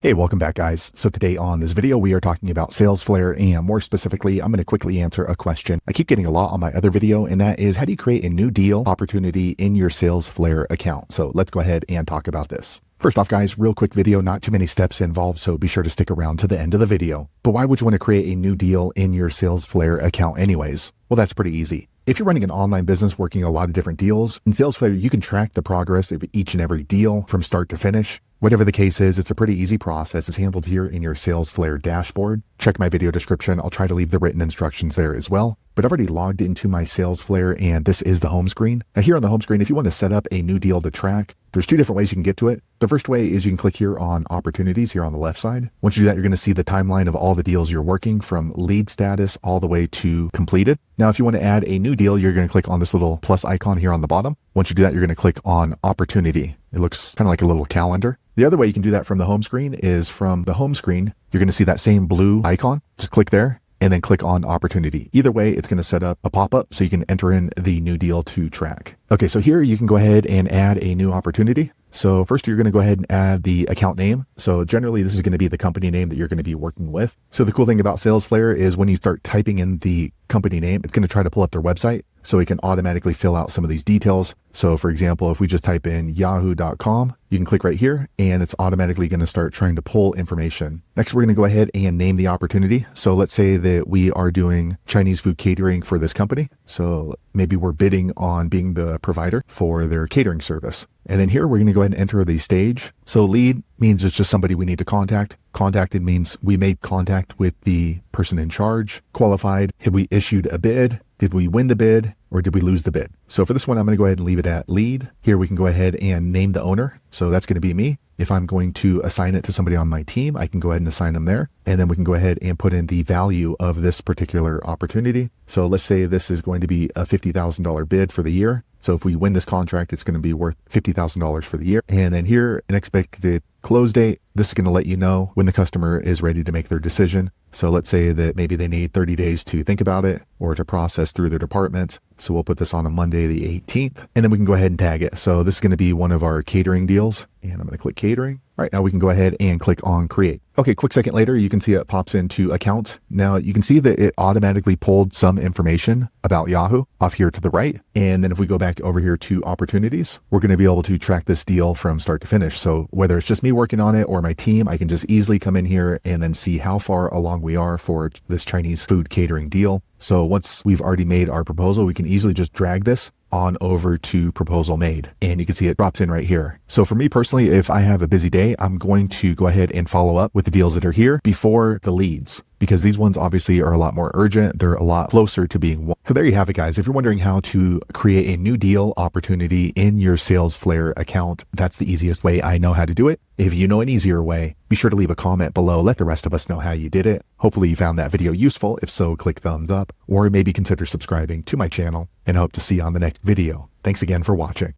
Hey, welcome back guys. So today on this video, we are talking about Salesflare, and more specifically, I'm going to quickly answer a question I keep getting a lot on my other video, and that is how do you create a new deal opportunity in your Salesflare account? So let's go ahead and talk about this. First off guys, real quick video, not too many steps involved, so be sure to stick around to the end of the video. But why would you want to create a new deal in your Salesflare account anyways? Well, that's pretty easy. If you're running an online business working a lot of different deals, in Salesflare, you can track the progress of each and every deal from start to finish. Whatever the case is, it's a pretty easy process. It's handled here in your Salesflare dashboard. Check my video description. I'll try to leave the written instructions there as well. But I've already logged into my Salesflare, and this is the home screen. Now here on the home screen, if you want to set up a new deal to track, there's two different ways you can get to it. The first way is you can click here on opportunities here on the left side. Once you do that, you're going to see the timeline of all the deals you're working from lead status all the way to completed. Now, if you want to add a new deal, you're going to click on this little plus icon here on the bottom. Once you do that, you're going to click on opportunity. It looks kind of like a little calendar. The other way you can do that from the home screen is from the home screen, you're going to see that same blue icon. Just click there and then click on opportunity. Either way, it's going to set up a pop-up so you can enter in the new deal to track. Okay, so here you can go ahead and add a new opportunity. So first you're going to go ahead and add the account name. So generally this is going to be the company name that you're going to be working with. So the cool thing about Salesflare is when you start typing in the company name, it's going to try to pull up their website so it can automatically fill out some of these details. So for example, if we just type in yahoo.com, you can click right here and it's automatically going to start trying to pull information. Next, we're going to go ahead and name the opportunity. So let's say that we are doing Chinese food catering for this company. So maybe we're bidding on being the provider for their catering service. And then here we're going to go ahead and enter the stage. So lead means it's just somebody we need to contact. Contacted means we made contact with the person in charge. Qualified, have we issued a bid? Did we win the bid or did we lose the bid? So for this one, I'm going to go ahead and leave it at lead. Here we can go ahead and name the owner. So that's going to be me. If I'm going to assign it to somebody on my team, I can go ahead and assign them there. And then we can go ahead and put in the value of this particular opportunity. So let's say this is going to be a $50,000 bid for the year. So if we win this contract, it's going to be worth $50,000 for the year. And then here, an expected close date. This is going to let you know when the customer is ready to make their decision. So let's say that maybe they need 30 days to think about it or to process through their departments. So we'll put this on a Monday, the 18th, and then we can go ahead and tag it. So this is going to be one of our catering deals, and I'm going to click catering. All right, now we can go ahead and click on create. Okay, quick second later, you can see it pops into account. Now you can see that it automatically pulled some information about Yahoo off here to the right. And then if we go back over here to opportunities, we're going to be able to track this deal from start to finish. So whether it's just me working on it or my team, I can just easily come in here and then see how far along we are for this Chinese food catering deal. So once we've already made our proposal, we can easily just drag this on over to proposal made, and you can see it drops in right here. So for me personally, if I have a busy day, I'm going to go ahead and follow up with the deals that are here before the leads, because these ones obviously are a lot more urgent. They're a lot closer to being won. So there you have it, guys. If you're wondering how to create a new deal opportunity in your Salesflare account, that's the easiest way I know how to do it. If you know an easier way, be sure to leave a comment below. Let the rest of us know how you did it. Hopefully you found that video useful. If so, click thumbs up or maybe consider subscribing to my channel, and I hope to see you on the next video. Thanks again for watching.